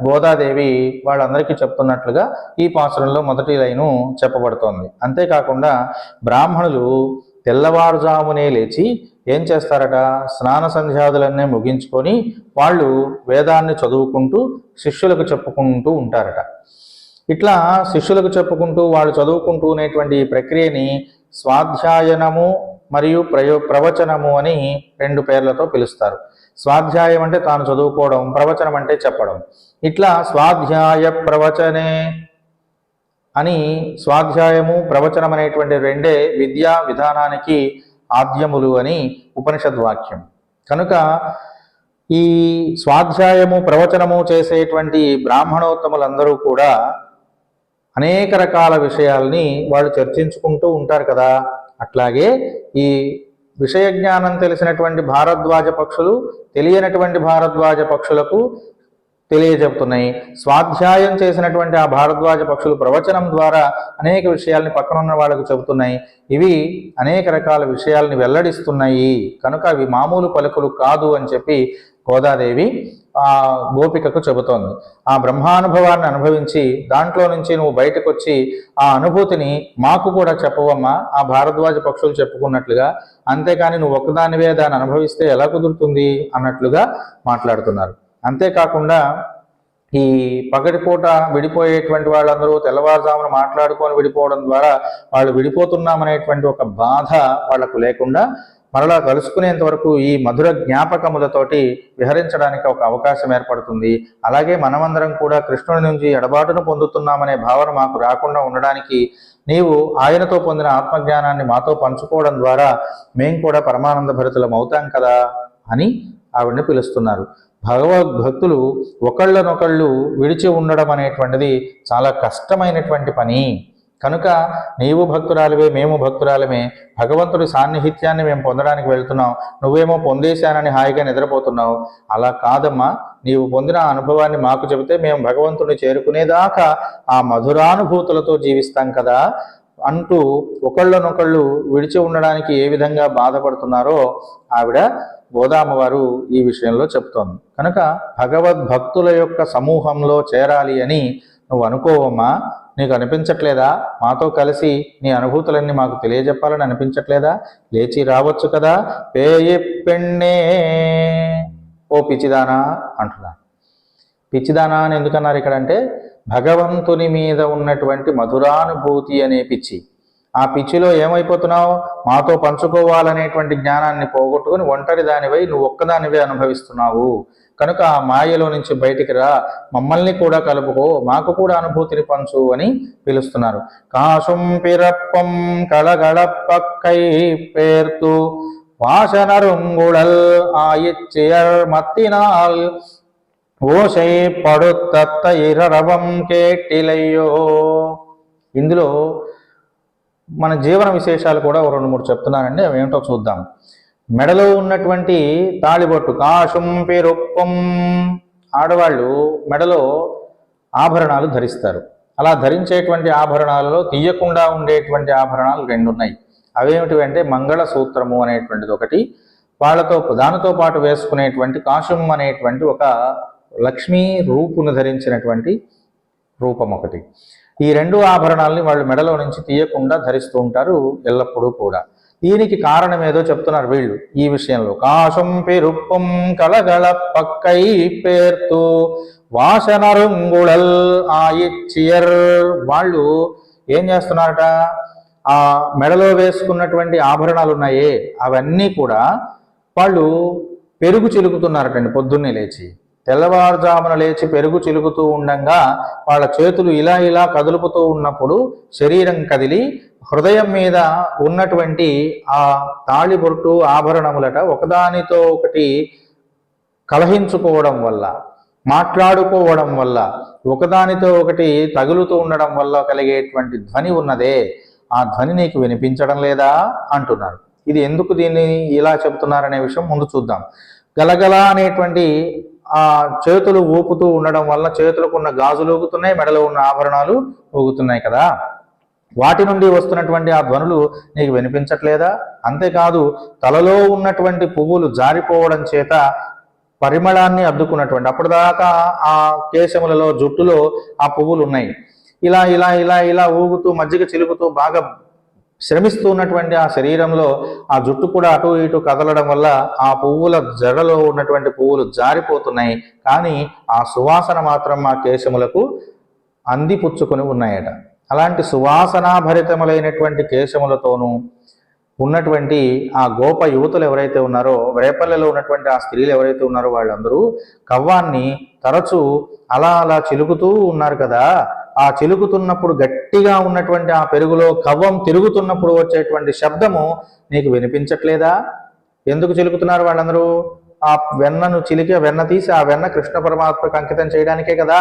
గోదాదేవి వాళ్ళందరికీ చెప్తున్నట్లుగా ఈ పాసురంలో మొదటి లైను చెప్పబడుతోంది. అంతేకాకుండా బ్రాహ్మణులు తెల్లవారుజామునే లేచి ఏం చేస్తారట, స్నాన సంధ్యాదులన్నీ ముగించుకొని వాళ్ళు వేదాన్ని చదువుకుంటూ శిష్యులకు చెప్పుకుంటూ ఉంటారట. ఇట్లా శిష్యులకు చెప్పుకుంటూ వాళ్ళు చదువుకుంటూనేటువంటి ఈ ప్రక్రియని స్వాధ్యాయనము మరియు ప్రవచనము అని రెండు పేర్లతో పిలుస్తారు. స్వాధ్యాయం అంటే తాను చదువుకోవడం, ప్రవచనం అంటే చెప్పడం. ఇట్లా స్వాధ్యాయ ప్రవచనే అని స్వాధ్యాయము ప్రవచనం అనేటువంటి రెండే విద్యా విధానానికి ఆద్యములు అని ఉపనిషద్ వాక్యం. కనుక ఈ స్వాధ్యాయము ప్రవచనము చేసేటువంటి బ్రాహ్మణోత్తములందరూ కూడా అనేక రకాల విషయాల్ని వాళ్ళు చర్చించుకుంటూ ఉంటారు కదా. అట్లాగే ఈ విషయ జ్ఞానం తెలిసినటువంటి భారద్వాజ పక్షులు తెలియనటువంటి భారద్వాజ పక్షులకు తెలియజెప్తున్నాయి. స్వాధ్యాయం చేసినటువంటి ఆ భారద్వాజ పక్షులు ప్రవచనం ద్వారా అనేక విషయాల్ని పక్కనున్న వాళ్ళకు చెబుతున్నాయి. ఇవి అనేక రకాల విషయాల్ని వెల్లడిస్తున్నాయి. కనుక అవి మామూలు పలుకులు కాదు అని చెప్పి గోదాదేవి ఆ గోపికకు చెబుతోంది. ఆ బ్రహ్మానుభవాన్ని అనుభవించి దాంట్లో నుంచి నువ్వు బయటకు వచ్చి ఆ అనుభూతిని మాకు కూడా చెప్పవమ్మా, ఆ భారద్వాజ పక్షులు చెప్పుకున్నట్లుగా, అంతేకాని నువ్వు ఒక్కదానివే దాన్ని అనుభవిస్తే ఎలా కుదురుతుంది అన్నట్లుగా మాట్లాడుతున్నారు. అంతేకాకుండా ఈ పగటిపూట విడిపోయేటువంటి వాళ్ళందరూ తెల్లవారుజామున మాట్లాడుకొని విడిపోవడం ద్వారా వాళ్ళు విడిపోతున్నామనేటువంటి ఒక బాధ వాళ్లకు లేకుండా మరలా కలుసుకునేంత వరకు ఈ మధుర జ్ఞాపకములతోటి విహరించడానికి ఒక అవకాశం ఏర్పడుతుంది. అలాగే మనమందరం కూడా కృష్ణుడి నుంచి ఎడబాటును పొందుతున్నామనే భావన మాకు రాకుండా ఉండడానికి నీవు ఆయనతో పొందిన ఆత్మజ్ఞానాన్ని మాతో పంచుకోవడం ద్వారా మేము కూడా పరమానంద భరితులం అవుతాం కదా అని ఆవిడ్ని పిలుస్తున్నారు. భగవద్భక్తులు ఒకళ్ళనొకళ్ళు విడిచి ఉండడం అనేటువంటిది చాలా కష్టమైనటువంటి పని. కనుక నీవు భక్తురాలివే, మేము భక్తురాలమే, భగవంతుడి సాన్నిహిత్యాన్ని మేము పొందడానికి వెళ్తున్నాం, నువ్వేమో పొందేశానని హాయిగా నిద్రపోతున్నావు. అలా కాదమ్మా, నీవు పొందిన అనుభవాన్ని మాకు చెబితే మేము భగవంతుడిని చేరుకునేదాకా ఆ మధురానుభూతులతో జీవిస్తాం కదా అంటూ ఒకళ్ళనొకళ్ళు విడిచి ఉండడానికి ఏ విధంగా బాధపడుతున్నారో ఆవిడ గోదామ్మవారు ఈ విషయంలో చెప్తోంది. కనుక భగవద్భక్తుల యొక్క సమూహంలో చేరాలి అని నువ్వు అనుకోవమ్మా. నీకు అనిపించట్లేదా? మాతో కలిసి నీ అనుభూతులన్నీ మాకు తెలియజెప్పాలని అనిపించట్లేదా? లేచి రావచ్చు కదా. పేయి పెన్నే ఓ పిచ్చిదానా అంటున్నారు. పిచ్చిదానా అని ఎందుకన్నారు ఇక్కడ అంటే, భగవంతుని మీద ఉన్నటువంటి మధురానుభూతి అనే పిచ్చి. ఆ పిచ్చిలో ఏమైపోతున్నావు? మాతో పంచుకోవాలనేటువంటి జ్ఞానాన్ని పోగొట్టుకుని ఒంటరి దానివై నువ్వు ఒక్కదానివే అనుభవిస్తున్నావు. కనుక ఆ మాయలో నుంచి బయటికి రా, మమ్మల్ని కూడా కలుపుకో, మాకు కూడా అనుభూతిని పంచు అని పిలుస్తున్నారు. కాశుం పిరప్పం కళగళపక్కై పేర్తు వాసనరుంగుళల్ ఆయిచ్చియర్ మత్తినాల్ ఓషై పడుతత్త ఇరరవం కేటిలయ్యో. ఇందులో మన జీవన విశేషాలు కూడా 2-3 చెప్తున్నానండి, అవి ఏమిటో చూద్దాం. మెడలో ఉన్నటువంటి తాళిబొట్టు కాశుం పిరుప్పం. ఆడవాళ్ళు మెడలో ఆభరణాలు ధరిస్తారు. అలా ధరించేటువంటి ఆభరణాలలో తీయకుండా ఉండేటువంటి ఆభరణాలు 2 ఉన్నాయి. అవేమిటివి అంటే మంగళసూత్రము అనేటువంటిది ఒకటి, దానితో పాటు వేసుకునేటువంటి కాశం అనేటువంటి ఒక లక్ష్మీ రూపును ధరించినటువంటి రూపం ఒకటి. ఈ 2 ఆభరణాలని వాళ్ళు మెడలో నుంచి తీయకుండా ధరిస్తూ ఉంటారు ఎల్లప్పుడూ కూడా. దీనికి కారణం ఏదో చెప్తున్నారు వీళ్ళు ఈ విషయంలో. కాశం పిరుప్పం కలగళ పక్కై పేర్తు వాసనరుంగుళల్ ఆయిచ్చియర్. వాళ్ళు ఏం చేస్తున్నారట? ఆ మెడలో వేసుకున్నటువంటి ఆభరణాలు ఉన్నాయే అవన్నీ కూడా వాళ్ళు పెరుగు చిలుకుతున్నారటండి. పొద్దున్నే లేచి, తెల్లవారుజామున లేచి పెరుగు చిలుకుతూ ఉండంగా వాళ్ళ చేతులు ఇలా ఇలా కదులుపుతూ ఉన్నప్పుడు శరీరం కదిలి హృదయం మీద ఉన్నటువంటి ఆ తాళిబొట్టు ఆభరణములట ఒకదానితో ఒకటి కలహించుకోవడం వల్ల, మాట్లాడుకోవడం వల్ల, ఒకదానితో ఒకటి తగులుతూ ఉండడం వల్ల కలిగేటువంటి ధ్వని ఉన్నదే, ఆ ధ్వని నీకు వినిపించడం లేదా అంటున్నారు. ఇది ఎందుకు దీన్ని ఇలా చెబుతున్నారనే విషయం ముందు చూద్దాం. గలగల అనేటువంటి ఆ చేతులు ఊపుతూ ఉండడం వల్ల చేతులకు ఉన్న గాజులు ఊగుతున్నాయి, మెడలో ఉన్న ఆభరణాలు ఊగుతున్నాయి కదా, వాటి నుండి వస్తున్నటువంటి ఆ ధ్వనులు నీకు వినిపించట్లేదా? అంతేకాదు తలలో ఉన్నటువంటి పువ్వులు జారిపోవడం చేత పరిమళాన్ని అద్దుకున్నటువంటి, అప్పటిదాకా ఆ కేశములలో జుట్టులో ఆ పువ్వులు ఉన్నాయి, ఇలా ఇలా ఇలా ఇలా ఊగుతూ మజ్జిగ చిలుకుతూ బాగా శ్రమిస్తూ ఉన్నటువంటి ఆ శరీరంలో ఆ జుట్టు కూడా అటు ఇటు కదలడం వల్ల ఆ పువ్వుల జడలో ఉన్నటువంటి పువ్వులు జారిపోతున్నాయి, కానీ ఆ సువాసన మాత్రం ఆ కేశములకు అందిపుచ్చుకొని ఉన్నాయట. అలాంటి సువాసనాభరితములైనటువంటి కేశములతోనూ ఉన్నటువంటి ఆ గోప యువతులు ఎవరైతే ఉన్నారో, రేపల్లెలో ఉన్నటువంటి ఆ స్త్రీలు ఎవరైతే ఉన్నారో వాళ్ళందరూ కవ్వాన్ని తరచూ అలా అలా చిలుకుతూ ఉన్నారు కదా. ఆ చిలుకుతున్నప్పుడు గట్టిగా ఉన్నటువంటి ఆ పెరుగులో కవ్వం తిరుగుతున్నప్పుడు వచ్చేటువంటి శబ్దము నీకు వినిపించట్లేదా? ఎందుకు చిలుకుతున్నారు వాళ్ళందరూ? ఆ వెన్నను చిలికి వెన్న తీసి ఆ వెన్న కృష్ణ పరమాత్మకు అంకితం చేయడానికే కదా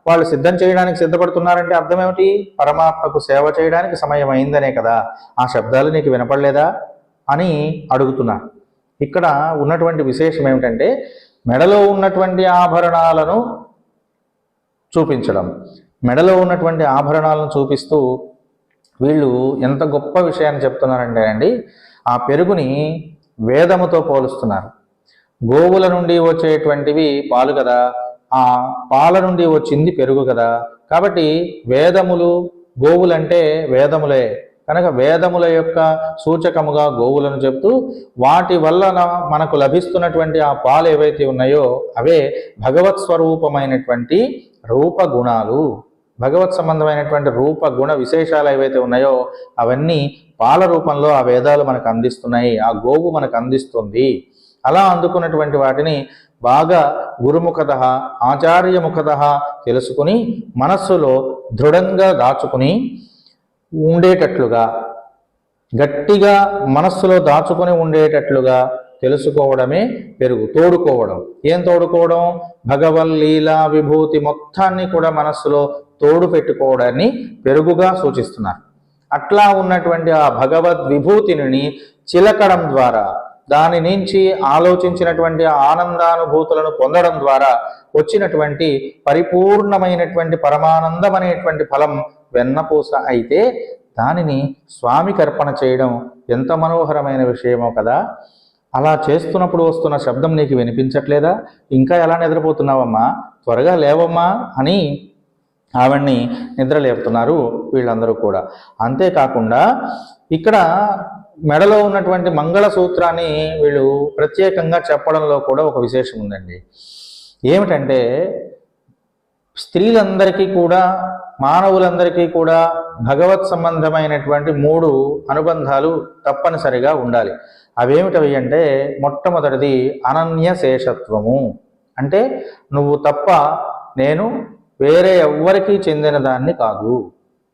వాళ్ళు సిద్ధం చేయడానికి సిద్ధపడుతున్నారంటే అర్థం ఏమిటి? పరమాత్మకు సేవ చేయడానికి సమయం అయిందనే కదా. ఆ శబ్దాలు నీకు వినపడలేదా అని అడుగుతున్నా. ఇక్కడ ఉన్నటువంటి విశేషం ఏమిటంటే మెడలో ఉన్నటువంటి ఆభరణాలను చూపించడం, మెడలో ఉన్నటువంటి ఆభరణాలను చూపిస్తూ వీళ్ళు ఎంత గొప్ప విషయాన్ని చెప్తున్నారంటే అండి, ఆ పెరుగుని వేదముతో పోలుస్తున్నారు. గోవుల నుండి వచ్చేటువంటివి పాలు కదా, ఆ పాల నుండి వచ్చింది పెరుగు కదా. కాబట్టి వేదములు, గోవులంటే వేదములే కనుక వేదముల యొక్క సూచకముగా గోవులను చెప్తూ వాటి వల్ల మనకు లభిస్తున్నటువంటి ఆ పాలు ఏవైతే ఉన్నాయో అవే భగవత్ స్వరూపమైనటువంటి రూపగుణాలు. భగవత్ సంబంధమైనటువంటి రూప గుణ విశేషాలు ఏవైతే ఉన్నాయో అవన్నీ పాల రూపంలో ఆ వేదాలు మనకు అందిస్తున్నాయి, ఆ గోవు మనకు అందిస్తుంది. అలా అందుకున్నటువంటి వాటిని బాగా గురుముఖత ఆచార్యముఖత తెలుసుకుని మనస్సులో దృఢంగా దాచుకుని ఉండేటట్లుగా, గట్టిగా మనస్సులో దాచుకుని ఉండేటట్లుగా తెలుసుకోవడమే పెరుగు. తోడుకోవడం, ఏం తోడుకోవడం? భగవల్లీలా విభూతి మొత్తాన్ని కూడా మనస్సులో తోడు పెట్టుకోవడాన్ని పెరుగుగా సూచిస్తున్నారు. అట్లా ఉన్నటువంటి ఆ భగవద్ విభూతిని చిలకడం ద్వారా, దాని నుంచి ఆలోచించినటువంటి ఆనందానుభూతులను పొందడం ద్వారా వచ్చినటువంటి పరిపూర్ణమైనటువంటి పరమానందం అనేటువంటి ఫలం వెన్నపూస అయితే దానిని స్వామికి అర్పణ చేయడం ఎంత మనోహరమైన విషయమో కదా. అలా చేస్తున్నప్పుడు వస్తున్న శబ్దం నీకు వినిపించట్లేదా? ఇంకా ఎలా నిద్రపోతున్నావమ్మా, త్వరగా లేవమ్మా అని ఆవిడ్ని నిద్రలేపుతున్నారు వీళ్ళందరూ కూడా. అంతేకాకుండా ఇక్కడ మెడలో ఉన్నటువంటి మంగళసూత్రాన్ని వీళ్ళు ప్రత్యేకంగా చెప్పడంలో కూడా ఒక విశేషం ఉందండి. ఏమిటంటే స్త్రీలందరికీ కూడా, మానవులందరికీ కూడా భగవత్ సంబంధమైనటువంటి 3 అనుబంధాలు తప్పనిసరిగా ఉండాలి. అవేమిటవి అంటే, మొట్టమొదటిది అనన్య శేషత్వము. అంటే నువ్వు తప్ప నేను వేరే ఎవ్వరికీ చెందిన దాన్ని కాదు,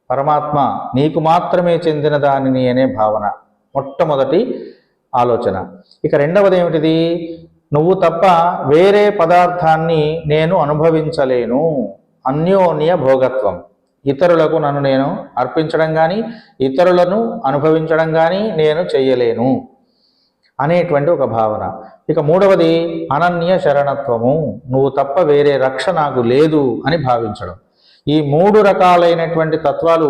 పరమాత్మ నీకు మాత్రమే చెందిన దానిని అనే భావన మొట్టమొదటి ఆలోచన. ఇక రెండవది ఏమిటిది? నువ్వు తప్ప వేరే పదార్థాన్ని నేను అనుభవించలేను, అన్యోన్య భోగత్వం. ఇతరులకు నన్ను నేను అర్పించడం కానీ, ఇతరులను అనుభవించడం కానీ నేను చెయ్యలేను అనేటువంటి ఒక భావన. ఇక మూడవది అనన్య శరణత్వము. నువ్వు తప్ప వేరే రక్ష నాకు లేదు అని భావించడం. ఈ 3 రకాలైనటువంటి తత్వాలు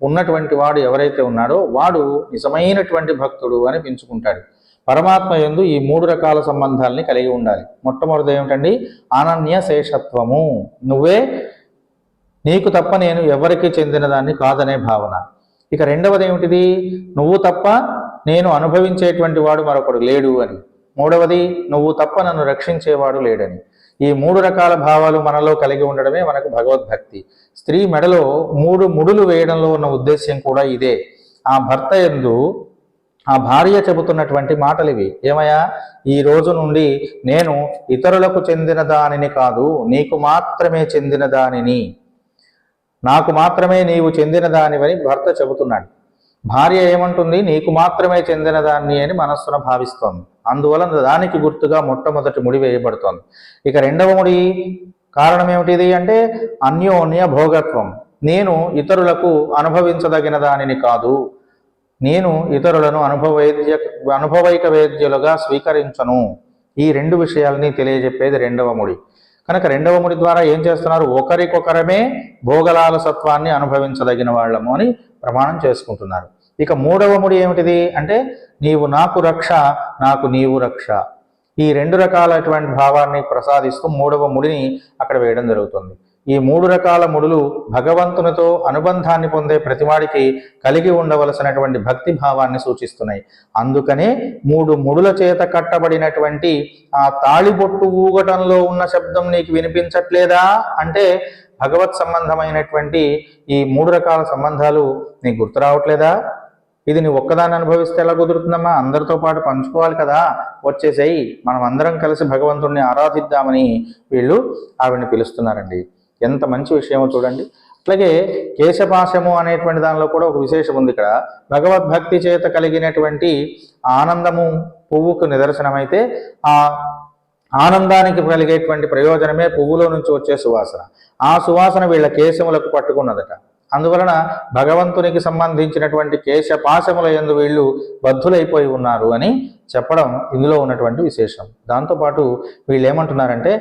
ఉన్నటువంటి వాడు ఎవరైతే ఉన్నాడో వాడు నిజమైనటువంటి భక్తుడు అని పెంచుకుంటాడు. పరమాత్మ యందు ఈ 3 రకాల సంబంధాలని కలిగి ఉండాలి. మొట్టమొదటిది ఏమిటండి? అనన్య శేషత్వము. నువ్వే, నీకు తప్ప నేను ఎవరికి చెందిన దాన్ని కాదనే భావన. ఇక రెండవది ఏమిటిది? నువ్వు తప్ప నేను అనుభవించేటువంటి వాడు మరొకడు లేడు అని. మూడవది, నువ్వు తప్ప నన్ను రక్షించేవాడు లేడని. ఈ 3 రకాల భావాలు మనలో కలిగి ఉండడమే మనకు భగవద్భక్తి. స్త్రీ మెడలో 3 ముడులు వేయడంలో ఉన్న ఉద్దేశ్యం కూడా ఇదే. ఆ భర్త యందు ఆ భార్య చెబుతున్నటువంటి మాటలు ఇవి. ఏమయ్యా, ఈ రోజు నుండి నేను ఇతరులకు చెందిన దానిని కాదు, నీకు మాత్రమే చెందిన దానిని, నాకు మాత్రమే నీవు చెందిన దానివని భర్త చెబుతున్నాడు. భార్య ఏమంటుంది? నీకు మాత్రమే చెందిన దాన్ని అని మనస్సున భావిస్తోంది. అందువలన దానికి గుర్తుగా మొట్టమొదటి ముడి వేయబడుతోంది. ఇక రెండవ ముడి కారణం ఏమిటిది అంటే అన్యోన్య భోగత్వం. నేను ఇతరులకు అనుభవించదగిన దానిని కాదు, నేను ఇతరులను అనుభవైక వేద్యులుగా స్వీకరించను. ఈ 2 విషయాలని తెలియజెప్పేది రెండవ ముడి. కనుక రెండవ ముడి ద్వారా ఏం చేస్తున్నారు? ఒకరికొకరమే భోగలాలసత్వాన్ని అనుభవించదగిన వాళ్ళము అని ప్రమాణం చేసుకుంటున్నారు. ఇక మూడవ ముడి ఏమిటిది అంటే నీవు నాకు రక్ష, నాకు నీవు రక్ష. ఈ 2 రకాలైనటువంటి భావాన్ని ప్రసాదిస్తూ మూడవ ముడిని అక్కడ వేయడం జరుగుతుంది. ఈ 3 రకాల ముడులు భగవంతునితో అనుబంధాన్ని పొందే ప్రతివాడికి కలిగి ఉండవలసినటువంటి భక్తి భావాన్ని సూచిస్తున్నాయి. అందుకనే 3 ముడుల చేత కట్టబడినటువంటి ఆ తాళిబొట్టు ఊగటంలో ఉన్న శబ్దం నీకు వినిపించట్లేదా అంటే భగవత్ సంబంధమైనటువంటి ఈ 3 రకాల సంబంధాలు నీకు గుర్తు రావట్లేదా? ఇది నువ్వు ఒక్కదాన్ని అనుభవిస్తే ఎలా కుదురుతుందమ్మా? అందరితో పాటు పంచుకోవాలి కదా, వచ్చేసేయి, మనం అందరం కలిసి భగవంతుడిని ఆరాధిద్దామని వీళ్ళు ఆవిడ్ని పిలుస్తున్నారండి. ఎంత మంచి విషయమో చూడండి. అట్లాగే కేశపాశము అనేటువంటి దానిలో కూడా ఒక విశేషం ఉంది. ఇక్కడ భగవద్భక్తి చేత కలిగినటువంటి ఆనందము పువ్వుకు నిదర్శనమైతే ఆ ఆనందానికి కలిగేటువంటి ప్రయోజనమే పువ్వులో నుంచి వచ్చే సువాసన. ఆ సువాసన వీళ్ళ కేశములకు పట్టుకున్నదట. అందువలన భగవంతునికి సంబంధించినటువంటి కేశపాశముల యందు వీళ్ళు బద్ధులైపోయి ఉన్నారు అని చెప్పడం ఇందులో ఉన్నటువంటి విశేషం. దాంతోపాటు వీళ్ళు ఏమంటున్నారంటే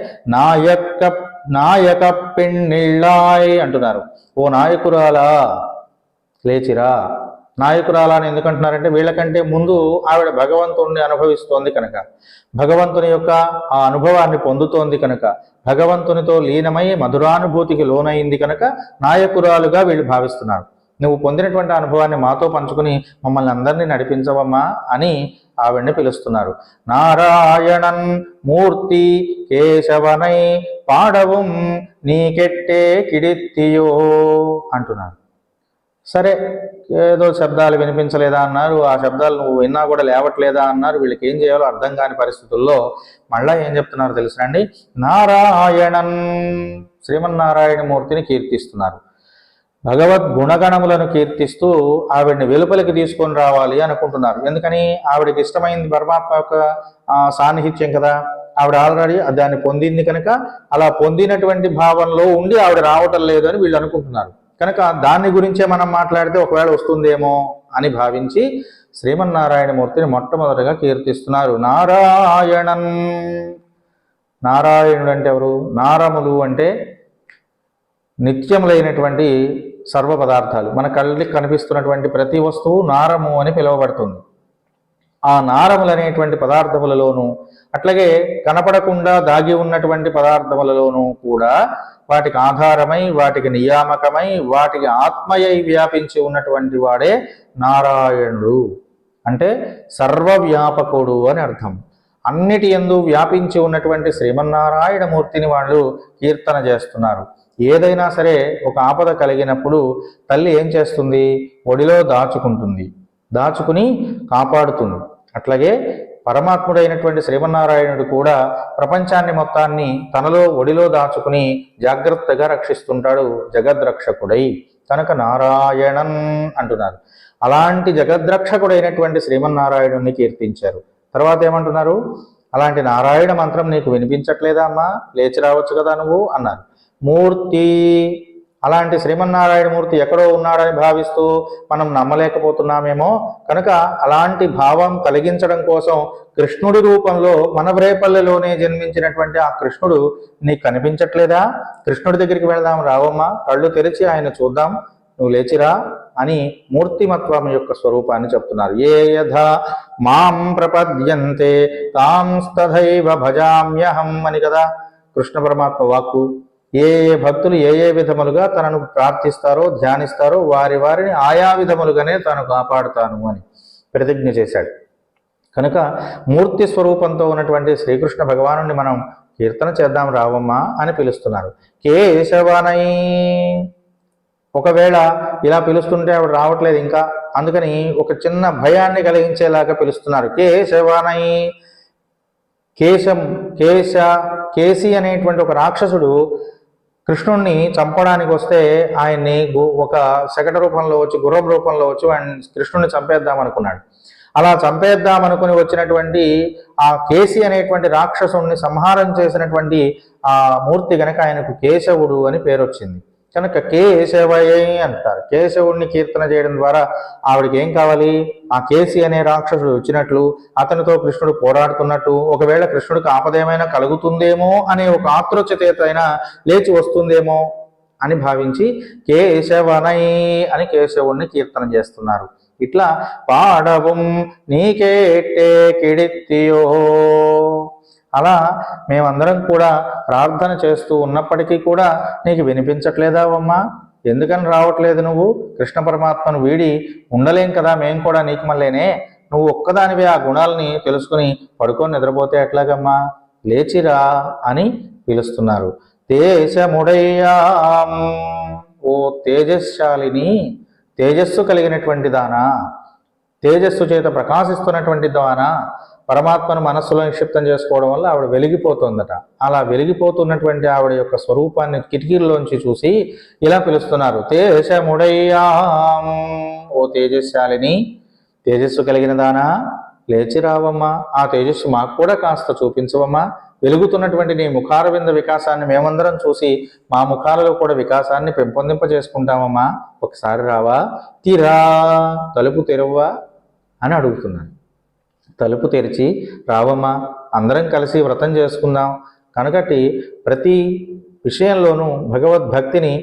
నాయక పెళ్ళిళ్ళాయ్ అంటున్నారు. ఓ నాయకురాలా లేచిరా. నాయకురాలా అని ఎందుకంటున్నారంటే వీళ్ళకంటే ముందు ఆవిడ భగవంతుణ్ణి అనుభవిస్తోంది కనుక, భగవంతుని యొక్క ఆ అనుభవాన్ని పొందుతోంది కనుక, భగవంతునితో లీనమై మధురానుభూతికి లోనైంది కనుక నాయకురాలుగా వీళ్ళు భావిస్తున్నారు. నువ్వు పొందినటువంటి అనుభవాన్ని మాతో పంచుకుని మమ్మల్ని అందరినీ నడిపించవమ్మా అని ఆవిడ్ని పిలుస్తున్నారు. నారాయణన్ మూర్తి కేశవనై పాడவும் నీకెట్టే కిడిత్తియో అంటున్నారు. సరే, ఏదో శబ్దాలు వినిపించలేదా అన్నారు, ఆ శబ్దాలు నువ్వు విన్నా కూడా లేవట్లేదా అన్నారు. వీళ్ళకి ఏం చేయాలో అర్థం కాని పరిస్థితుల్లో మళ్ళా ఏం చెప్తున్నారు తెలుసునండి? నారాయణన్ శ్రీమన్నారాయణ మూర్తిని కీర్తిస్తున్నారు. భగవద్ గుణగణములను కీర్తిస్తూ ఆవిడ్ని వెలుపలికి తీసుకొని రావాలి అనుకుంటున్నారు. ఎందుకని? ఆవిడకి ఇష్టమైంది పరమాత్మ యొక్క సాన్నిహిత్యం కదా, ఆవిడ ఆల్రెడీ దాన్ని పొందింది కనుక అలా పొందినటువంటి భావంలో ఉండి ఆవిడ రావటం లేదు అని వీళ్ళు అనుకుంటున్నారు. కనుక దాని గురించే మనం మాట్లాడితే ఒకవేళ వస్తుందేమో అని భావించి శ్రీమన్నారాయణ మూర్తిని మొట్టమొదటిగా కీర్తిస్తున్నారు. నారాయణన్. నారాయణుడు అంటే ఎవరు? నారములు అంటే నిత్యములైనటువంటి సర్వ పదార్థాలు. మన కళ్ళకి కనిపిస్తున్నటువంటి ప్రతి వస్తువు నారము అని పిలువబడుతుంది. ఆ నారములు అనేటువంటి పదార్థములలోనూ అట్లాగే కనపడకుండా దాగి ఉన్నటువంటి పదార్థములలోనూ కూడా వాటికి ఆధారమై, వాటికి నియామకమై, వాటికి ఆత్మయై వ్యాపించి ఉన్నటువంటి వాడే నారాయణుడు. అంటే సర్వవ్యాపకుడు అని అర్థం. అన్నిటి యందు వ్యాపించి ఉన్నటువంటి శ్రీమన్నారాయణ మూర్తిని వాళ్ళు కీర్తన చేస్తున్నారు. ఏదైనా సరే ఒక ఆపద కలిగినప్పుడు తల్లి ఏం చేస్తుంది? ఒడిలో దాచుకుంటుంది, దాచుకుని కాపాడుతుంది. అట్లాగే పరమాత్ముడైనటువంటి శ్రీమన్నారాయణుడు కూడా ప్రపంచాన్ని మొత్తాన్ని తనలో ఒడిలో దాచుకుని జాగ్రత్తగా రక్షిస్తుంటాడు జగద్రక్షకుడై. కనుక నారాయణన్ అంటున్నారు. అలాంటి జగద్రక్షకుడైనటువంటి శ్రీమన్నారాయణుని కీర్తించారు. తర్వాత ఏమంటున్నారు? అలాంటి నారాయణ మంత్రం నీకు వినిపించట్లేదా అమ్మా? లేచి రావచ్చు కదా నువ్వు అన్నారు. మూర్తి, అలాంటి శ్రీమన్నారాయణ మూర్తి ఎక్కడో ఉన్నాడని భావిస్తూ మనం నమ్మలేకపోతున్నామేమో. కనుక అలాంటి భావం కలిగించడం కోసం కృష్ణుడి రూపంలో మన రేపల్లెలోనే జన్మించినటువంటి ఆ కృష్ణుడు నీకు కనిపించట్లేదా? కృష్ణుడి దగ్గరికి వెళదాం, రావమ్మా, కళ్ళు తెరిచి ఆయన చూద్దాం, నువ్వు లేచిరా అని మూర్తిమత్వం యొక్క స్వరూపాన్ని చెప్తున్నారు. ఏ యథా మాం ప్రపద్యంతే తాంస్తథైవ భజామ్యహం అని కదా కృష్ణ పరమాత్మ వాక్కు. ఏ భక్తులు ఏ విధములుగా తనను ప్రార్థిస్తారో ధ్యానిస్తారో వారిని ఆయా విధములుగానే తాను కాపాడుతాను అని ప్రతిజ్ఞ చేశాడు. కనుక మూర్తి స్వరూపంతో ఉన్నటువంటి శ్రీకృష్ణ భగవానుని మనం కీర్తన చేద్దాం రావమ్మా అని పిలుస్తున్నారు. కేశవనై, ఒకవేళ ఇలా పిలుస్తుంటే ఆవిడ రావట్లేదు ఇంకా, అందుకని ఒక చిన్న భయాన్ని కలిగించేలాగా పిలుస్తున్నారు. కేశవనై, కేసి అనేటువంటి ఒక రాక్షసుడు కృష్ణుణ్ణి చంపడానికి వస్తే ఆయన్ని ఒక శకట రూపంలో వచ్చి, గుర్రం రూపంలో వచ్చి ఆయన కృష్ణుణ్ణి చంపేద్దాం అనుకున్నాడు. అలా చంపేద్దాం అనుకుని వచ్చినటువంటి ఆ కేసి అనేటువంటి రాక్షసుణ్ణి సంహారం చేసినటువంటి ఆ మూర్తి గనక ఆయనకు కేశవుడు అని పేరు వచ్చింది. కనుక కేశవయే అంటారు. కేశవుడిని కీర్తన చేయడం ద్వారా ఆవిడకి ఏం కావాలి? ఆ కేసి అనే రాక్షసుడు వచ్చినట్లు, అతనితో కృష్ణుడు పోరాడుతున్నట్టు, ఒకవేళ కృష్ణుడికి ఆపదేమైనా కలుగుతుందేమో అనే ఒక ఆత్రోచతేతైనా లేచి వస్తుందేమో అని భావించి కేశవనై అని కేశవుణ్ణి కీర్తన చేస్తున్నారు. ఇట్లా పాడవం నీకేటే కిడిత్తియో, అలా మేమందరం కూడా ప్రార్థన చేస్తూ ఉన్నప్పటికీ కూడా నీకు వినిపించట్లేదావమ్మా? ఎందుకని రావట్లేదు నువ్వు? కృష్ణ పరమాత్మను వీడి ఉండలేం కదా మేము కూడా నీకు మళ్ళీనే. నువ్వు ఒక్కదానివే ఆ గుణాలని తెలుసుకుని పడుకొని నిద్రపోతే ఎట్లాగమ్మా? లేచిరా అని పిలుస్తున్నారు. తేజముడయ్యాం, ఓ తేజశాలిని, తేజస్సు కలిగినటువంటి దానా, తేజస్సు చేత ప్రకాశిస్తున్నటువంటి దానా, పరమాత్మను మనస్సులో నిక్షిప్తం చేసుకోవడం వల్ల ఆవిడ వెలిగిపోతుందట. అలా వెలిగిపోతున్నటువంటి ఆవిడ యొక్క స్వరూపాన్ని కిటికీల్లోంచి చూసి ఇలా పిలుస్తున్నారు. తేజముడయ్యాం, ఓ తేజశాలిని, తేజస్సు కలిగిన దానా, లేచి రావమ్మా, ఆ తేజస్సు మాకు కూడా కాస్త చూపించవమ్మా. వెలుగుతున్నటువంటి నీ ముఖారవింద వికాసాన్ని మేమందరం చూసి మా ముఖాలలో కూడా వికాసాన్ని పెంపొందింపజేసుకుంటామమ్మా, ఒకసారి రావా? తీరా, తలుపు తెరవ్వా అని అడుగుతున్నాను. తలుపు తెరిచి రావమ్మా, అందరం కలిసి వ్రతం చేసుకుందాం. కనుకటి ప్రతి విషయంలోనూ భగవద్భక్తిని